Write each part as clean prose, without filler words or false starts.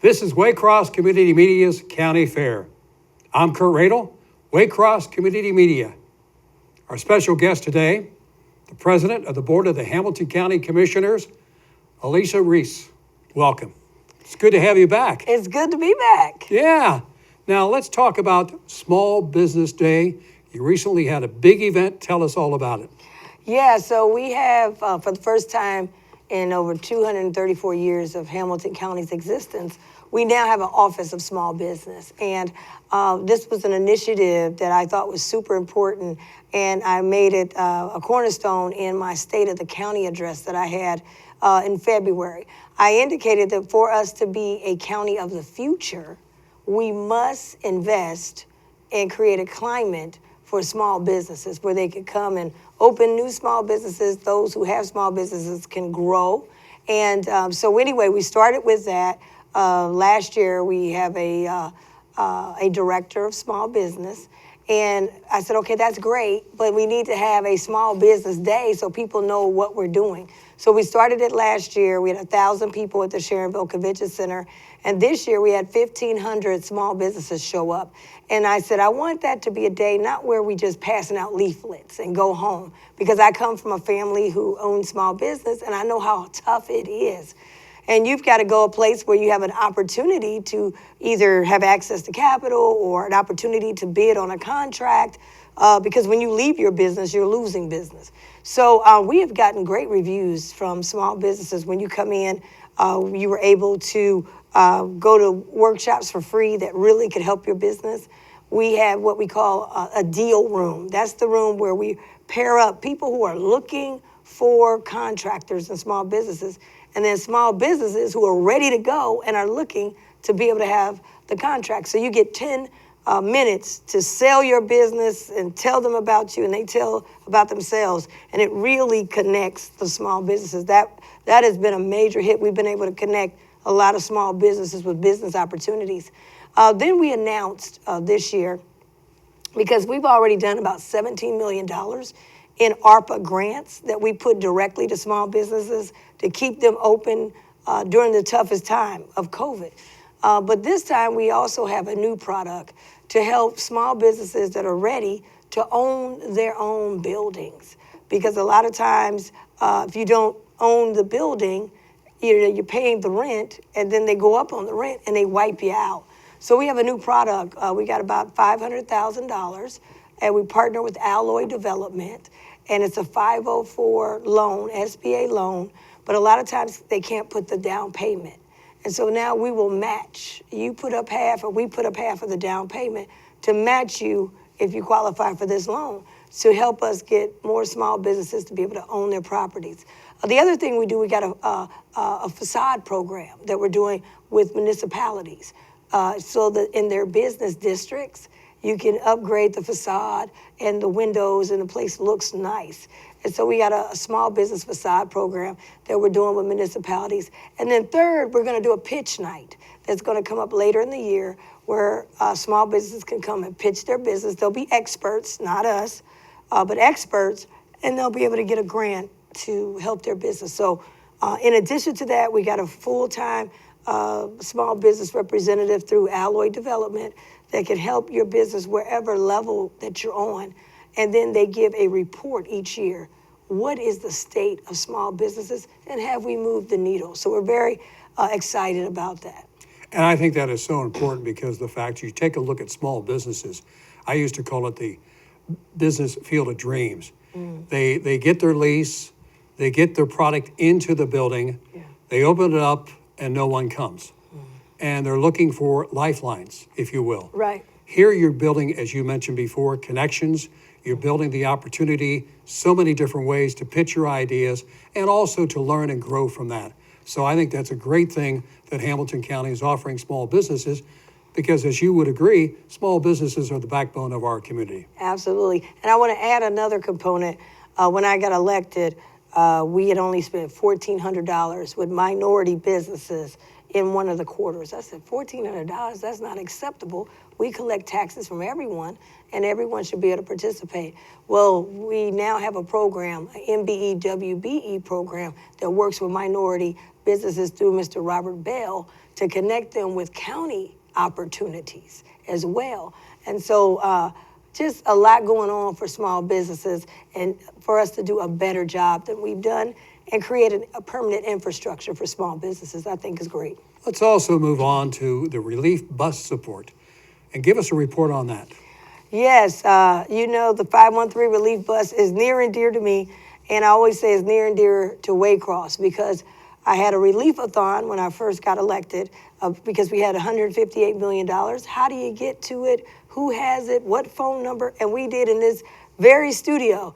This is Waycross Community Media's County Fair. I'm Kurt Radel, Waycross Community Media. Our special guest today, the President of the Board of the Hamilton County Commissioners, Alicia Reece. Welcome. It's good to have you back. It's good to be back. Yeah. Now let's talk about Small Business Day. You recently had a big event. Tell us all about it. Yeah, so we have, for the first time in over 234 years of Hamilton County's existence, we now have an Office of Small Business. And this was an initiative that I thought was super important, and I made it a cornerstone in my State of the County address that I had in February. I indicated that for us to be a county of the future, we must invest and create a climate for small businesses where they could come and open new small businesses. Those who have small businesses can grow. And so anyway, we started with that. Last year, we have a director of small business. And I said, okay, that's great, but we need to have a small business day so people know what we're doing. So we started it last year. We had 1,000 people at the Sharonville Convention Center. And this year we had 1,500 small businesses show up. And I said, I want that to be a day not where we just passing out leaflets and go home, because I come from a family who owns small business and I know how tough it is. And you've got to go a place where you have an opportunity to either have access to capital or an opportunity to bid on a contract, because when you leave your business, you're losing business. So we have gotten great reviews from small businesses. When you come in, you were able to go to workshops for free that really could help your business. We have what we call a deal room. That's the room where we pair up people who are looking for contractors and small businesses, and then small businesses who are ready to go and are looking to be able to have the contract. So you get 10 minutes to sell your business and tell them about you, and they tell about themselves, and it really connects the small businesses. That has been a major hit. We've been able to connect a lot of small businesses with business opportunities. Then we announced this year, because we've already done about $17 million in ARPA grants that we put directly to small businesses to keep them open during the toughest time of COVID. But this time we also have a new product to help small businesses that are ready to own their own buildings. Because a lot of times, if you don't own the building, you're paying the rent, and then they go up on the rent and they wipe you out. So we have a new product. We got about $500,000, and we partner with Alloy Development, and it's a 504 loan, SBA loan, but a lot of times they can't put the down payment. And so now we will match. You put up half, or we put up half of the down payment to match you if you qualify for this loan, to help us get more small businesses to be able to own their properties. The other thing we do, we got a facade program that we're doing with municipalities, so that in their business districts, you can upgrade the facade and the windows, and the place looks nice. And so we got a small business facade program that we're doing with municipalities. And then third, we're going to do a pitch night that's going to come up later in the year, where small businesses can come and pitch their business. They'll be experts, not us, but experts, and they'll be able to get a grant to help their business. So in addition to that, we got a full-time small business representative through Alloy Development that can help your business wherever level that you're on. And then they give a report each year. What is the state of small businesses, and have we moved the needle? So we're very excited about that. And I think that is so important, because the fact you take a look at small businesses, I used to call it the business field of dreams. They get their lease, they get their product into the building, they open it up, and no one comes. And they're looking for lifelines, if you will. Right. Here you're building, as you mentioned before, connections. You're building the opportunity, so many different ways to pitch your ideas, and also to learn and grow from that. So I think that's a great thing that Hamilton County is offering small businesses, because as you would agree, small businesses are the backbone of our community. Absolutely. And I want to add another component. When I got elected, we had only spent $1,400 with minority businesses in one of the quarters. I said, $1,400, that's not acceptable. We collect taxes from everyone, and everyone should be able to participate. Well, we now have a program, an MBE-WBE program, that works with minority businesses through Mr. Robert Bell to connect them with county opportunities as well. And so just a lot going on for small businesses and for us to do a better job than we've done and create a permanent infrastructure for small businesses, I think is great. Let's also move on to the relief bus support and give us a report on that. Yes, the 513 relief bus is near and dear to me, and I always say it's near and dear to Waycross because I had a relief-a-thon when I first got elected because we had $158 million. How do you get to it? Who has it? What phone number? And we did in this very studio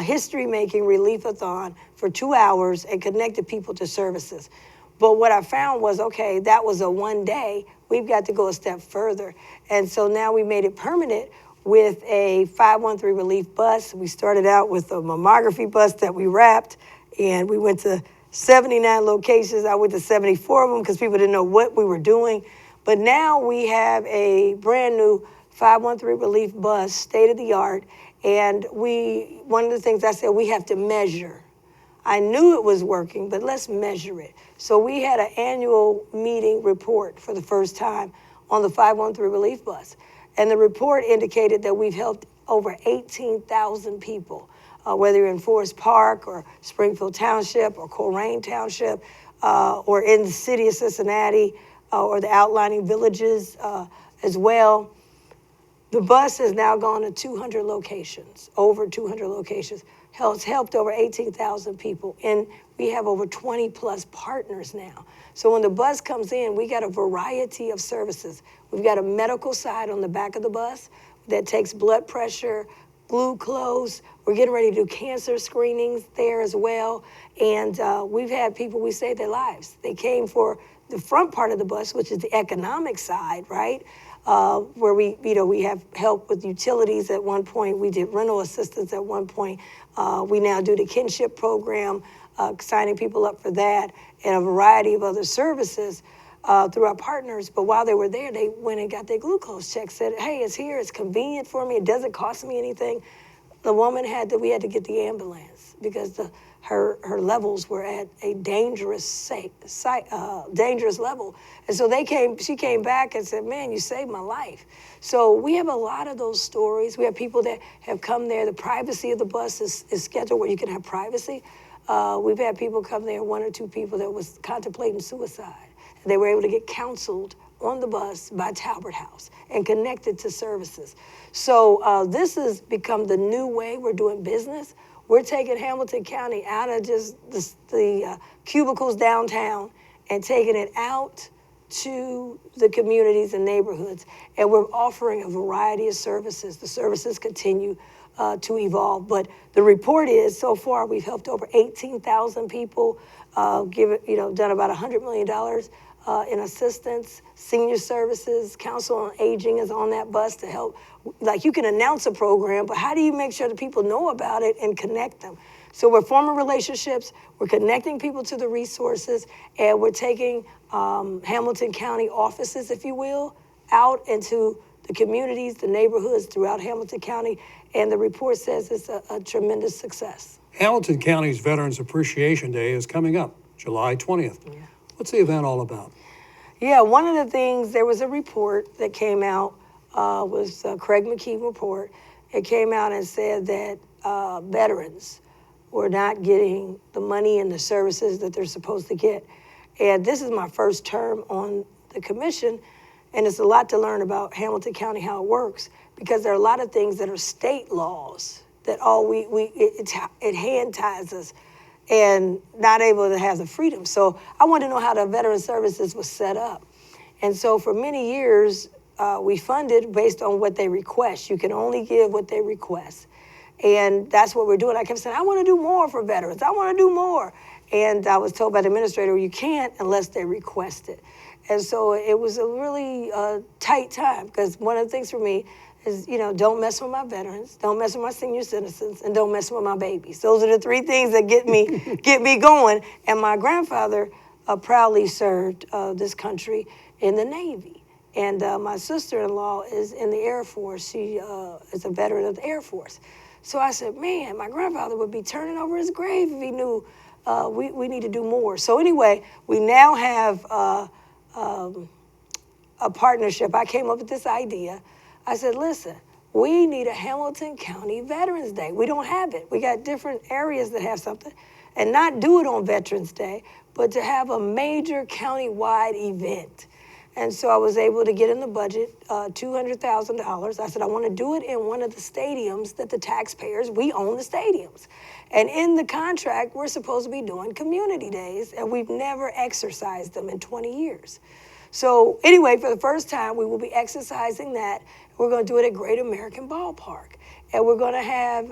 history-making relief-a-thon for 2 hours and connected people to services. But what I found was, okay, that was a one day. We've got to go a step further. And so now we made it permanent with a 513 relief bus. We started out with a mammography bus that we wrapped, and we went to 79 locations. I went to 74 of them because people didn't know what we were doing. But now we have a brand new 513 relief bus, state of the art. And one of the things I said, we have to measure. I knew it was working, but let's measure it. So we had an annual meeting report for the first time on the 513 relief bus. And the report indicated that we've helped over 18,000 people, whether you're in Forest Park or Springfield Township or Coleraine Township or in the city of Cincinnati or the outlining villages as well. The bus has now gone to 200 locations, over 200 locations. It's helped over 18,000 people, and we have over 20 plus partners now. So when the bus comes in, we got a variety of services. We've got a medical side on the back of the bus that takes blood pressure, glucose. We're getting ready to do cancer screenings there as well. And we've had people, we saved their lives. They came for the front part of the bus, which is the economic side, right? Where we have help with utilities at one point. We did rental assistance at one point. We now do the kinship program, signing people up for that, and a variety of other services through our partners. But while they were there, they went and got their glucose check, said, hey, it's here, it's convenient for me, it doesn't cost me anything. The woman we had to get the ambulance because her levels were at a dangerous level. And so she came back and said, man, you saved my life. So we have a lot of those stories. We have people that have come there. The privacy of the bus is scheduled where you can have privacy. We've had people come there, 1 or 2 people that was contemplating suicide. And they were able to get counseled on the bus by Talbert House and connected to services. So this has become the new way we're doing business. We're taking Hamilton County out of just the cubicles downtown and taking it out to the communities and neighborhoods. And we're offering a variety of services. The services continue to evolve. But the report is, so far, we've helped over 18,000 people, done about $100 million in assistance. Senior Services, Council on Aging is on that bus to help. Like, you can announce a program, but how do you make sure that people know about it and connect them? So we're forming relationships, we're connecting people to the resources, and we're taking Hamilton County offices, if you will, out into the communities, the neighborhoods throughout Hamilton County, and the report says it's a tremendous success. Hamilton County's Veterans Appreciation Day is coming up, July 20th. Yeah. What's the event all about? Yeah, one of the things, there was a report that came out, was Craig McKee report. It came out and said that veterans were not getting the money and the services that they're supposed to get. And this is my first term on the commission, and it's a lot to learn about Hamilton County, how it works, because there are a lot of things that are state laws that it hand ties us and not able to have the freedom. So I want to know how the Veteran Services was set up. And so for many years, we funded based on what they request. You can only give what they request. And that's what we're doing. I kept saying, I want to do more for veterans. I want to do more. And I was told by the administrator, you can't unless they request it. And so it was a really tight time, because one of the things for me is, don't mess with my veterans, don't mess with my senior citizens, and don't mess with my babies. Those are the 3 things that get me going. And my grandfather proudly served this country in the Navy. And my sister-in-law is in the Air Force. She is a veteran of the Air Force. So I said, man, my grandfather would be turning over his grave if he knew we need to do more. So anyway, we now have a partnership. I came up with this idea. I said, listen, we need a Hamilton County Veterans Day. We don't have it. We got different areas that have something. And not do it on Veterans Day, but to have a major county-wide event. And so I was able to get in the budget $200,000. I said, I want to do it in one of the stadiums that the taxpayers, we own the stadiums. And in the contract, we're supposed to be doing community days, and we've never exercised them in 20 years. So anyway, for the first time, we will be exercising that. We're going to do it at Great American Ballpark. And we're going to have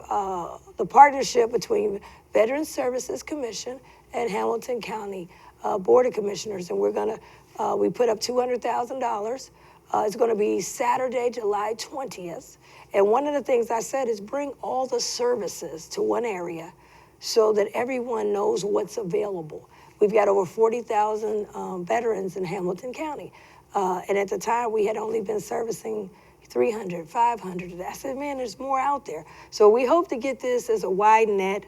the partnership between Veterans Services Commission and Hamilton County Board of Commissioners. And we're going to, we put up $200,000. It's going to be Saturday, July 20th. And one of the things I said is bring all the services to one area so that everyone knows what's available. We've got over 40,000 veterans in Hamilton County. And at the time, we had only been servicing 300, 500. I said, man, there's more out there. So we hope to get this as a wide net,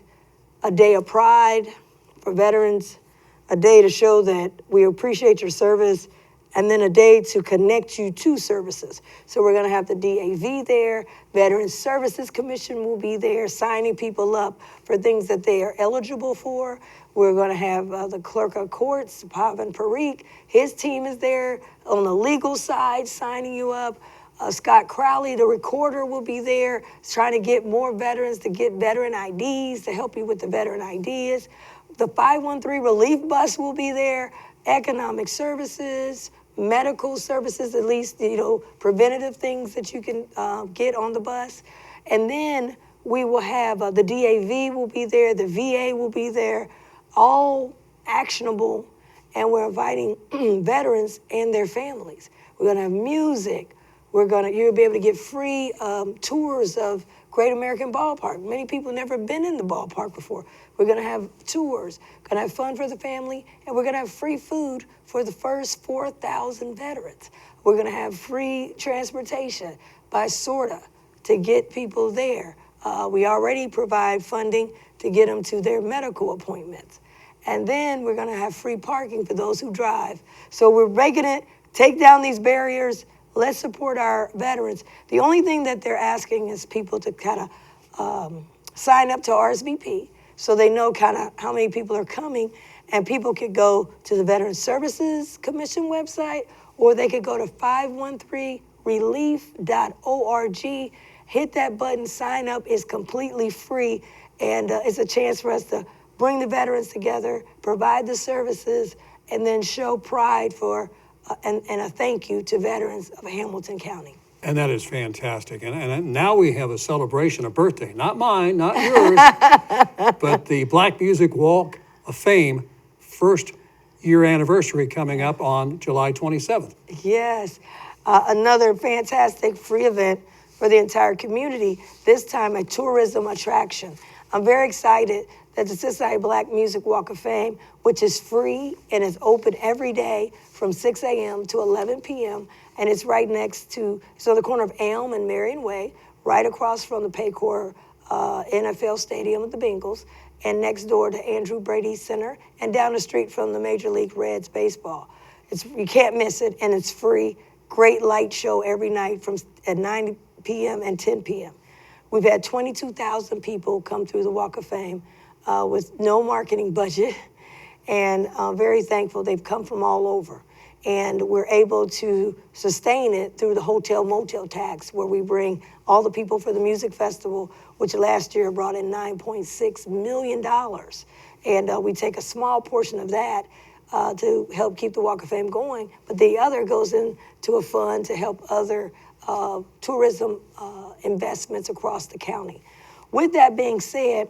a day of pride for veterans, a day to show that we appreciate your service, and then a day to connect you to services. So we're gonna have the DAV there, Veterans Services Commission will be there, signing people up for things that they are eligible for. We're gonna have the Clerk of Courts, Pavan Parikh, his team is there on the legal side, signing you up. Scott Crowley, the recorder, will be there, trying to get more veterans to get veteran IDs, to help you with the veteran IDs. The 513 relief bus will be there, economic services, medical services, at least, preventative things that you can get on the bus. And then we will have the DAV will be there, the VA will be there, all actionable, and we're inviting veterans and their families. We're gonna have music. You'll be able to get free tours of Great American Ballpark. Many people never been in the ballpark before. We're gonna have tours, gonna have fun for the family, and we're gonna have free food for the first 4,000 veterans. We're gonna have free transportation by SORTA to get people there. We already provide funding to get them to their medical appointments. And then we're gonna have free parking for those who drive. So we're making it, take down these barriers. Let's support our veterans. The only thing that they're asking is people to kind of sign up to RSVP so they know kind of how many people are coming, and people could go to the Veterans Services Commission website, or they could go to 513relief.org, hit that button, sign up. It's completely free, and it's a chance for us to bring the veterans together, provide the services, and then show pride for and a thank you to veterans of Hamilton County. And that is fantastic. And now we have a celebration, a birthday, not mine, not yours, but the Black Music Walk of Fame, first year anniversary coming up on July 27th. Yes, another fantastic free event for the entire community, this time a tourism attraction. I'm very excited that the Cincinnati Black Music Walk of Fame, which is free and is open every day from 6 a.m. to 11 p.m., and it's right next to, it's on the corner of Elm and Marion Way, right across from the Paycor NFL Stadium with the Bengals, and next door to Andrew Brady Center, and down the street from the Major League Reds baseball. You can't miss it, and it's free. Great light show every night at 9 p.m. and 10 p.m. We've had 22,000 people come through the Walk of Fame with no marketing budget, and I'm very thankful. They've come from all over, and we're able to sustain it through the hotel motel tax, where we bring all the people for the music festival, which last year brought in $9.6 million, and we take a small portion of that to help keep the Walk of Fame going, but the other goes into a fund to help other tourism investments across the county. With that being said,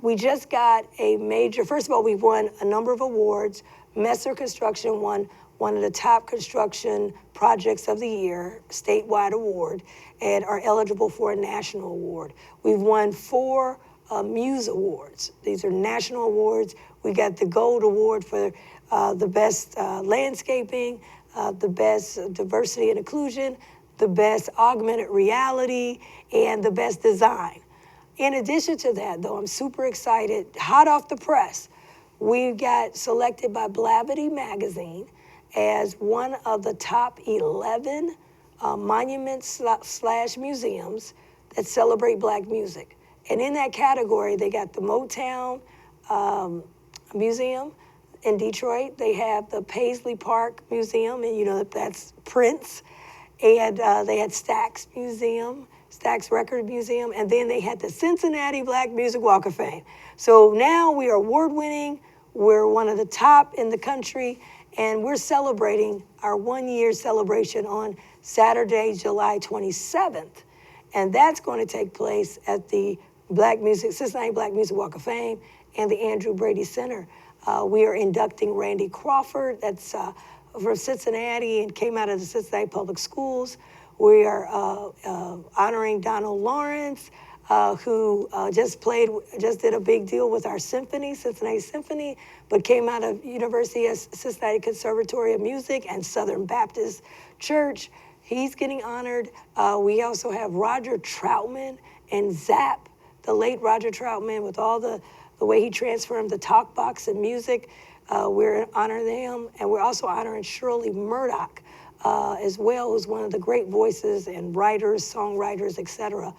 we just got a major, first of all, we've won a number of awards. Messer Construction won one of the top construction projects of the year, statewide award, and are eligible for a national award. We've won 4 Muse Awards. These are national awards. We got the Gold Award for the best landscaping, the best diversity and inclusion, the best augmented reality, and the best design. In addition to that, though, I'm super excited, hot off the press, we got selected by Blavity Magazine as one of the top 11 monuments slash museums that celebrate Black music. And in that category, they got the Motown Museum in Detroit. They have the Paisley Park Museum, and you know that's Prince. And they had Stax Museum, Stax Record Museum, and then they had the Cincinnati Black Music Walk of Fame. So now we are award-winning. We're one of the top in the country, and we're celebrating our 1-year celebration on Saturday, July 27th. And that's going to take place at the Cincinnati Black Music Walk of Fame and the Andrew Brady Center. We are inducting Randy Crawford, that's from Cincinnati and came out of the Cincinnati Public Schools. We are honoring Donald Lawrence, who just did a big deal with our symphony, Cincinnati Symphony, but came out of University of Cincinnati Conservatory of Music and Southern Baptist Church. He's getting honored. We also have Roger Troutman and Zapp, the late Roger Troutman, with all the way he transformed the talk box and music. We're honoring them, and we're also honoring Shirley Murdoch as well, who's one of the great voices and writers, songwriters, etc.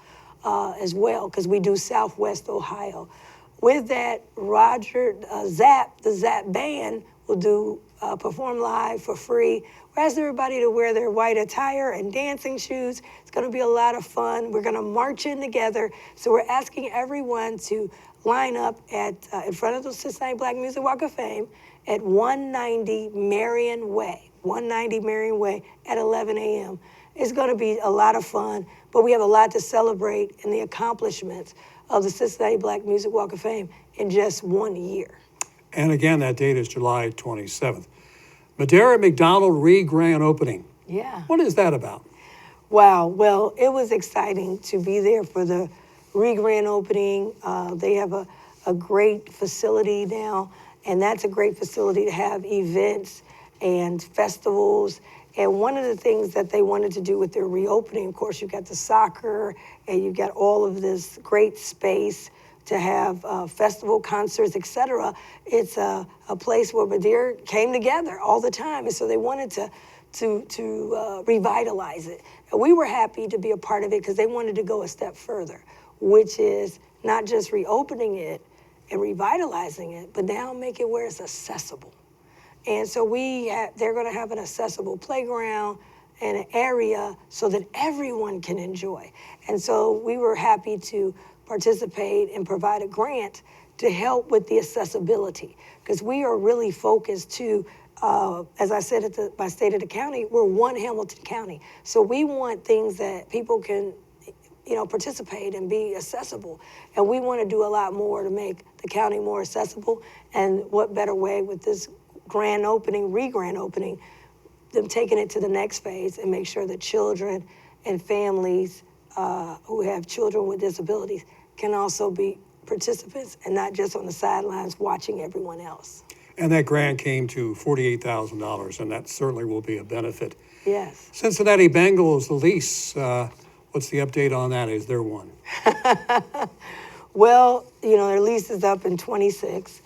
As well, because we do Southwest Ohio. With that, Zapp, the Zapp Band, will perform live for free. We're asking everybody to wear their white attire and dancing shoes. It's going to be a lot of fun. We're going to march in together. So we're asking everyone to line up in front of the Cincinnati Black Music Walk of Fame at 190 Marion Way, 190 Marion Way at 11 a.m. It's going to be a lot of fun, but we have a lot to celebrate in the accomplishments of the Cincinnati Black Music Walk of Fame in just 1 year. And again, that date is July 27th. Madera McDonald Re-Grand Opening. Yeah. What is that about? Wow. Well, it was exciting to be there for the Re-Grand Opening. They have a great facility now, and that's a great facility to have events and festivals. And one of the things that they wanted to do with their reopening, of course, you got the soccer and you got all of this great space to have festival concerts, etc. It's a place where Madera came together all the time, and so they wanted to revitalize it. And we were happy to be a part of it because they wanted to go a step further, which is not just reopening it and revitalizing it, but now make it where it's accessible. And so they're going to have an accessible playground and an area so that everyone can enjoy. And so we were happy to participate and provide a grant to help with the accessibility, because we are really focused to, as I said at my state of the county, we're one Hamilton County. So we want things that people can participate and be accessible. And we want to do a lot more to make the county more accessible. And what better way with this grand opening, re-grand opening, them taking it to the next phase and make sure that children and families who have children with disabilities can also be participants and not just on the sidelines watching everyone else. And that grant came to $48,000, and that certainly will be a benefit. Yes. Cincinnati Bengals, the lease, what's the update on that? Is there one? Well, their lease is up in 26.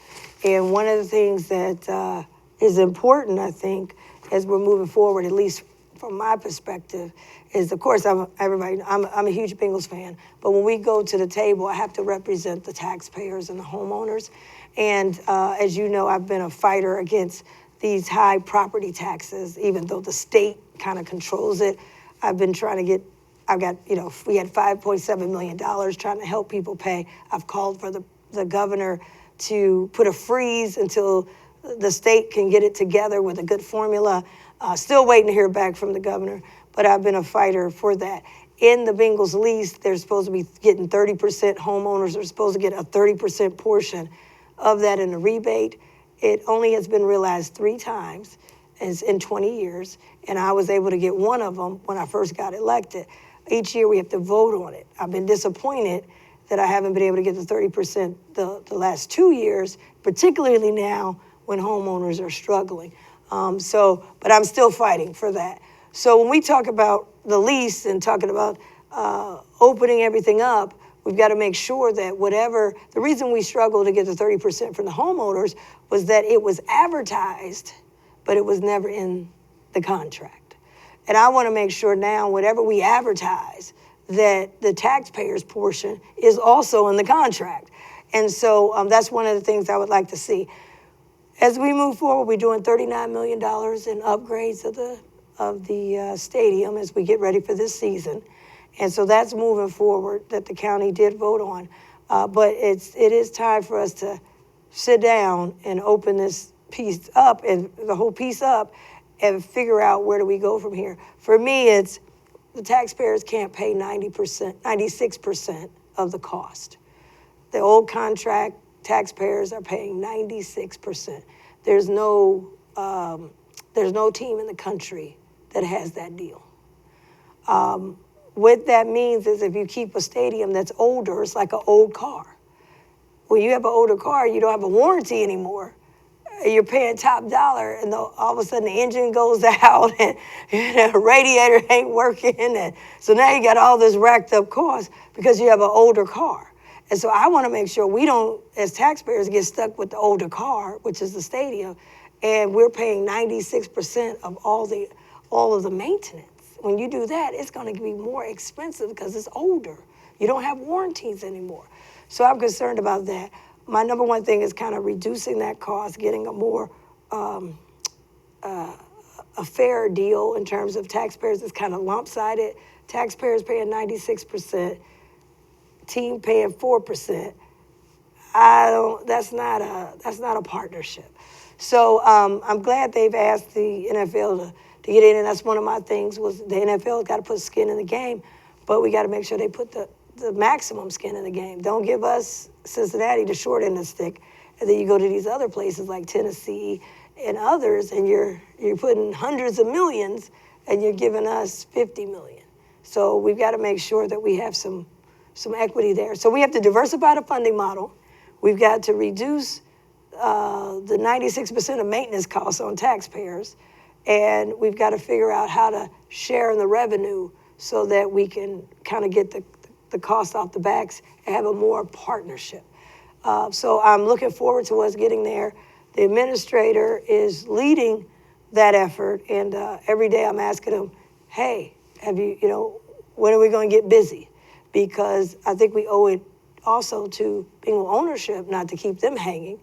And one of the things that is important, I think, as we're moving forward, at least from my perspective, is, of course, I'm a huge Bengals fan, but when we go to the table, I have to represent the taxpayers and the homeowners. And as you know, I've been a fighter against these high property taxes, even though the state kind of controls it. I've been trying to we had $5.7 million trying to help people pay. I've called for the governor to put a freeze until the state can get it together with a good formula. Still waiting to hear back from the governor, but I've been a fighter for that. In the Bengals lease, they're supposed to be getting 30%. Homeowners are supposed to get a 30% portion of that in a rebate. It only has been realized 3 times in 20 years, and I was able to get one of them when I first got elected. Each year we have to vote on it. I've been disappointed that I haven't been able to get the 30% the last 2 years, particularly now when homeowners are struggling. But I'm still fighting for that. So when we talk about the lease and talking about opening everything up, we've got to make sure that the reason we struggled to get the 30% from the homeowners was that it was advertised, but it was never in the contract. And I want to make sure now, whatever we advertise, that the taxpayers' portion is also in the contract. And so that's one of the things I would like to see. As we move forward, we're doing $39 million in upgrades of the stadium as we get ready for this season. And so that's moving forward that the county did vote on. But it is time for us to sit down and open this piece up and the whole piece up and figure out where do we go from here. For me, it's the taxpayers can't pay 96% of the cost. The old contract, taxpayers are paying 96%. There's no team in the country that has that deal. What that means is if you keep a stadium that's older, it's like an old car. When you have an older car, you don't have a warranty anymore. You're paying top dollar, and all of a sudden the engine goes out, and the radiator ain't working, and so now you got all this racked up cost because you have an older car. And so I want to make sure we don't, as taxpayers, get stuck with the older car, which is the stadium, and we're paying 96% of all of the maintenance. When you do that, it's going to be more expensive because it's older. You don't have warranties anymore. So I'm concerned about that. My number one thing is kind of reducing that cost, getting a more a fair deal in terms of taxpayers. It's kind of lump-sided. Taxpayers paying 96%, team paying 4%. That's not a partnership. So I'm glad they've asked the NFL to get in, and that's one of my things was the NFL got to put skin in the game, but we got to make sure they put the maximum skin in the game. Don't give us Cincinnati the short end of the stick, and then you go to these other places like Tennessee and others, and you're putting hundreds of millions, and you're giving us 50 million. So we've got to make sure that we have some equity there. So we have to diversify the funding model. We've got to reduce the 96% of maintenance costs on taxpayers, and we've got to figure out how to share in the revenue so that we can kind of get the cost off the backs and have a more partnership. So I'm looking forward to us getting there. The administrator is leading that effort, and every day I'm asking him, hey, when are we going to get busy? Because I think we owe it also to being ownership, not to keep them hanging.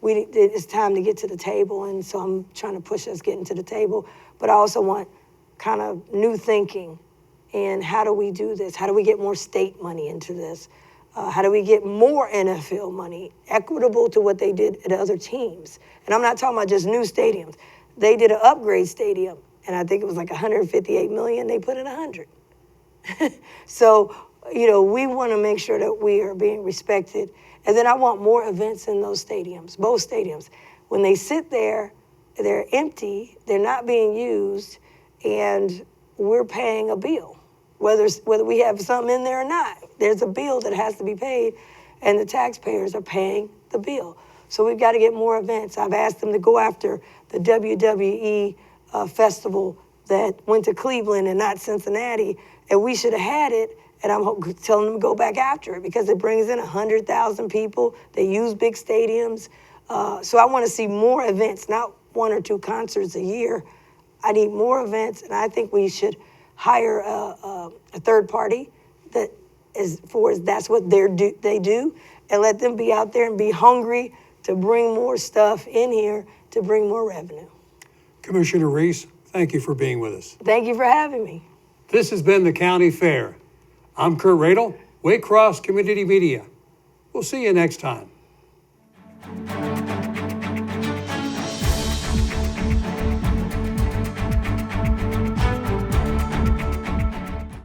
It's time to get to the table, and so I'm trying to push us getting to the table. But I also want kind of new thinking in how do we do this? How do we get more state money into this? How do we get more NFL money, equitable to what they did at other teams? And I'm not talking about just new stadiums. They did an upgrade stadium, and I think it was like 158 million. They put in 100. So, we want to make sure that we are being respected. And then I want more events in those stadiums, both stadiums. When they sit there, they're empty, they're not being used, and we're paying a bill. Whether we have something in there or not, there's a bill that has to be paid, and the taxpayers are paying the bill. So we've got to get more events. I've asked them to go after the WWE festival that went to Cleveland and not Cincinnati, and we should have had it. And I'm telling them to go back after it because it brings in 100,000 people. They use big stadiums. So I want to see more events, not 1 or 2 concerts a year. I need more events, and I think we should hire a third party that's what they do, and let them be out there and be hungry to bring more stuff in here to bring more revenue. Commissioner Reece, thank you for being with us. Thank you for having me. This has been the County Fair. I'm Kurt Radel, Waycross Community Media. We'll see you next time.